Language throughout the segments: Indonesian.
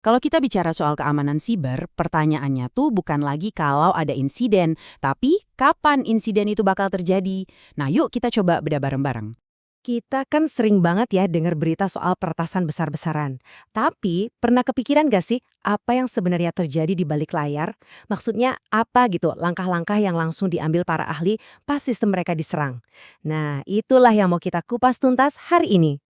Kalau kita bicara soal keamanan siber, pertanyaannya tuh bukan lagi kalau ada insiden, tapi kapan insiden itu bakal terjadi. Nah, yuk kita coba bedah bareng-bareng. Kita kan sering banget ya dengar berita soal peretasan besar-besaran. Tapi, pernah kepikiran gak sih apa yang sebenarnya terjadi di balik layar? Maksudnya apa gitu langkah-langkah yang langsung diambil para ahli pas sistem mereka diserang? Nah, itulah yang mau kita kupas tuntas hari ini.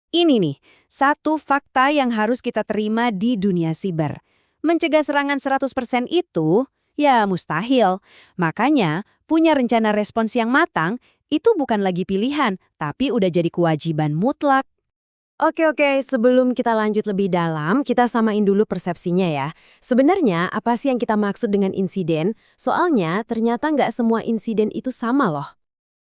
Ini nih, satu fakta yang harus kita terima di dunia siber. Mencegah serangan 100% itu, ya mustahil. Makanya, punya rencana respons yang matang, itu bukan lagi pilihan, tapi udah jadi kewajiban mutlak. Oke, sebelum kita lanjut lebih dalam, kita samain dulu persepsinya ya. Sebenarnya, apa sih yang kita maksud dengan insiden? Soalnya, ternyata nggak semua insiden itu sama loh.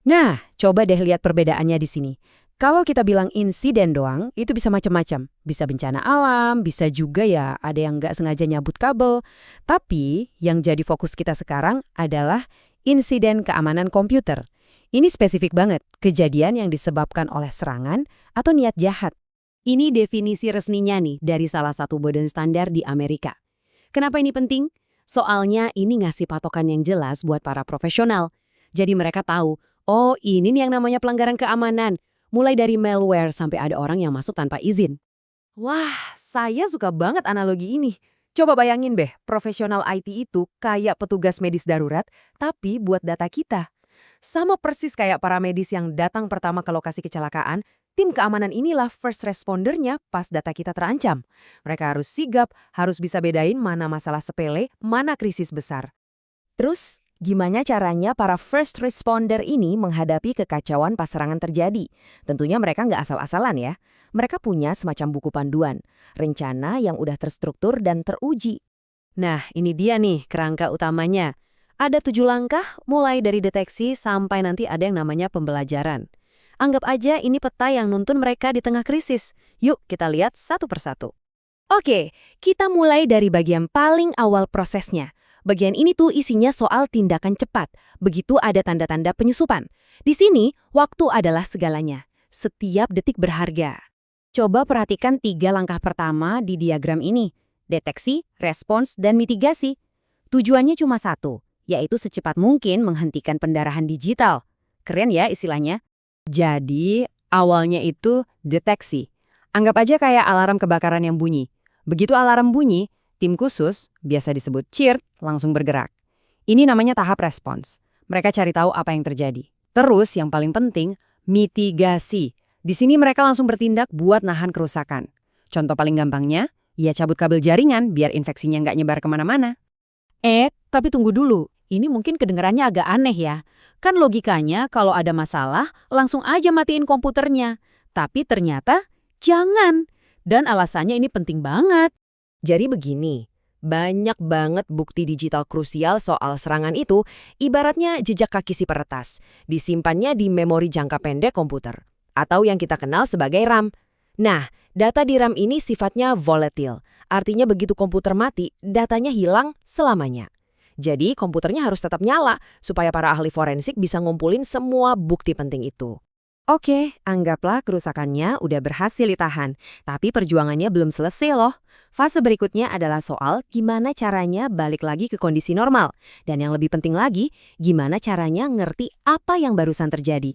Nah, coba deh lihat perbedaannya di sini. Kalau kita bilang insiden doang, itu bisa macam-macam. Bisa bencana alam, bisa juga ya ada yang nggak sengaja nyabut kabel. Tapi yang jadi fokus kita sekarang adalah insiden keamanan komputer. Ini spesifik banget, kejadian yang disebabkan oleh serangan atau niat jahat. Ini definisi resminya nih dari salah satu badan standar di Amerika. Kenapa ini penting? Soalnya ini ngasih patokan yang jelas buat para profesional. Jadi mereka tahu, oh ini nih yang namanya pelanggaran keamanan. Mulai dari malware sampai ada orang yang masuk tanpa izin. Wah, saya suka banget analogi ini. Coba bayangin deh, profesional IT itu kayak petugas medis darurat, tapi buat data kita. Sama persis kayak para medis yang datang pertama ke lokasi kecelakaan, tim keamanan inilah first respondernya pas data kita terancam. Mereka harus sigap, harus bisa bedain mana masalah sepele, mana krisis besar. Terus, gimana caranya para first responder ini menghadapi kekacauan pas serangan terjadi? Tentunya mereka nggak asal-asalan ya. Mereka punya semacam buku panduan, rencana yang udah terstruktur dan teruji. Nah, ini dia nih kerangka utamanya. Ada 7 langkah, mulai dari deteksi sampai nanti ada yang namanya pembelajaran. Anggap aja ini peta yang nuntun mereka di tengah krisis. Yuk kita lihat satu persatu. Oke, kita mulai dari bagian paling awal prosesnya. Bagian ini tuh isinya soal tindakan cepat. Begitu ada tanda-tanda penyusupan. Di sini, waktu adalah segalanya. Setiap detik berharga. Coba perhatikan 3 langkah pertama di diagram ini. Deteksi, respons, dan mitigasi. Tujuannya cuma satu, yaitu secepat mungkin menghentikan pendarahan digital. Keren ya istilahnya? Jadi, awalnya itu deteksi. Anggap aja kayak alarm kebakaran yang bunyi. Begitu alarm bunyi, tim khusus, biasa disebut CHIRT, langsung bergerak. Ini namanya tahap respons. Mereka cari tahu apa yang terjadi. Terus yang paling penting, mitigasi. Di sini mereka langsung bertindak buat nahan kerusakan. Contoh paling gampangnya, ya cabut kabel jaringan biar infeksinya nggak nyebar kemana-mana. Tapi tunggu dulu. Ini mungkin kedengarannya agak aneh ya. Kan logikanya kalau ada masalah, langsung aja matiin komputernya. Tapi ternyata, jangan. Dan alasannya ini penting banget. Jadi begini, banyak banget bukti digital krusial soal serangan itu, ibaratnya jejak kaki si peretas, disimpannya di memori jangka pendek komputer, atau yang kita kenal sebagai RAM. Nah, data di RAM ini sifatnya volatile, artinya begitu komputer mati, datanya hilang selamanya. Jadi komputernya harus tetap nyala, supaya para ahli forensik bisa ngumpulin semua bukti penting itu. Oke, anggaplah kerusakannya udah berhasil ditahan, tapi perjuangannya belum selesai loh. Fase berikutnya adalah soal gimana caranya balik lagi ke kondisi normal. Dan yang lebih penting lagi, gimana caranya ngerti apa yang barusan terjadi.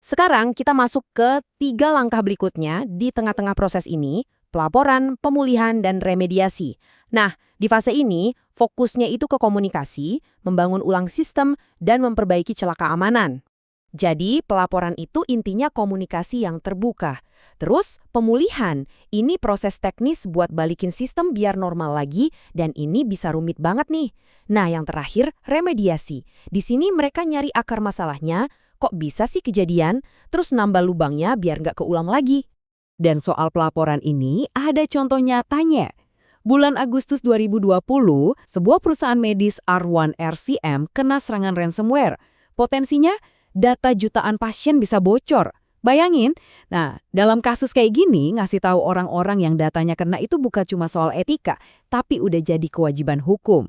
Sekarang kita masuk ke 3 langkah berikutnya di tengah-tengah proses ini, pelaporan, pemulihan, dan remediasi. Nah, di fase ini, fokusnya itu ke komunikasi, membangun ulang sistem, dan memperbaiki celah keamanan. Jadi, pelaporan itu intinya komunikasi yang terbuka. Terus, pemulihan. Ini proses teknis buat balikin sistem biar normal lagi, dan ini bisa rumit banget nih. Nah, yang terakhir, remediasi. Di sini mereka nyari akar masalahnya, kok bisa sih kejadian, terus nambah lubangnya biar nggak keulang lagi. Dan soal pelaporan ini, ada contoh nyatanya. Bulan Agustus 2020, sebuah perusahaan medis R1 RCM kena serangan ransomware. Potensinya, data jutaan pasien bisa bocor. Bayangin, nah dalam kasus kayak gini ngasih tahu orang-orang yang datanya kena itu bukan cuma soal etika, tapi udah jadi kewajiban hukum.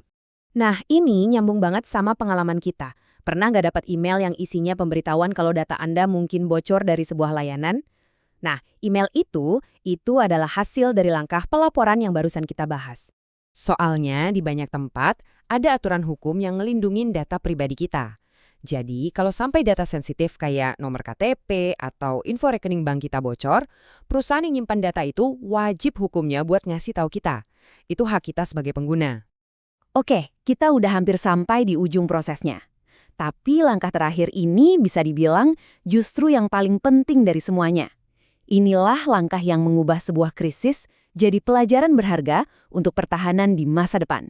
Nah ini nyambung banget sama pengalaman kita. Pernah nggak dapat email yang isinya pemberitahuan kalau data Anda mungkin bocor dari sebuah layanan? Nah, email itu adalah hasil dari langkah pelaporan yang barusan kita bahas. Soalnya di banyak tempat ada aturan hukum yang ngelindungin data pribadi kita. Jadi kalau sampai data sensitif kayak nomor KTP atau info rekening bank kita bocor, perusahaan yang nyimpan data itu wajib hukumnya buat ngasih tahu kita. Itu hak kita sebagai pengguna. Oke, kita udah hampir sampai di ujung prosesnya. Tapi langkah terakhir ini bisa dibilang justru yang paling penting dari semuanya. Inilah langkah yang mengubah sebuah krisis jadi pelajaran berharga untuk pertahanan di masa depan.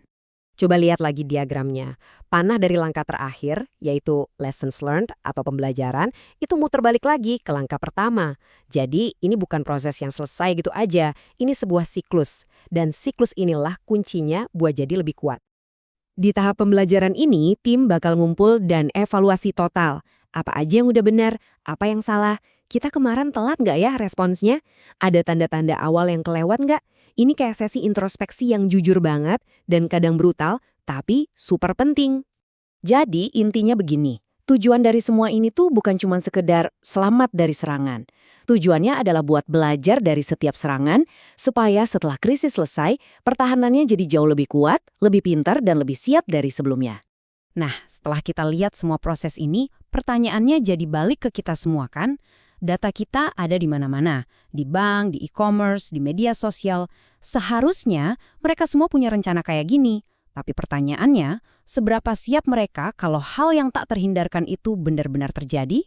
Coba lihat lagi diagramnya. Panah dari langkah terakhir, yaitu lessons learned atau pembelajaran, itu muter balik lagi ke langkah pertama. Jadi ini bukan proses yang selesai gitu aja, ini sebuah siklus. Dan siklus inilah kuncinya buat jadi lebih kuat. Di tahap pembelajaran ini, tim bakal ngumpul dan evaluasi total. Apa aja yang udah benar, apa yang salah. Kita kemarin telat nggak ya responsnya? Ada tanda-tanda awal yang kelewat nggak? Ini kayak sesi introspeksi yang jujur banget dan kadang brutal, tapi super penting. Jadi intinya begini, tujuan dari semua ini tuh bukan cuma sekedar selamat dari serangan. Tujuannya adalah buat belajar dari setiap serangan, supaya setelah krisis selesai, pertahanannya jadi jauh lebih kuat, lebih pintar, dan lebih siap dari sebelumnya. Nah, setelah kita lihat semua proses ini, pertanyaannya jadi balik ke kita semua kan? Data kita ada di mana-mana, di bank, di e-commerce, di media sosial. Seharusnya mereka semua punya rencana kayak gini. Tapi pertanyaannya, seberapa siap mereka kalau hal yang tak terhindarkan itu benar-benar terjadi?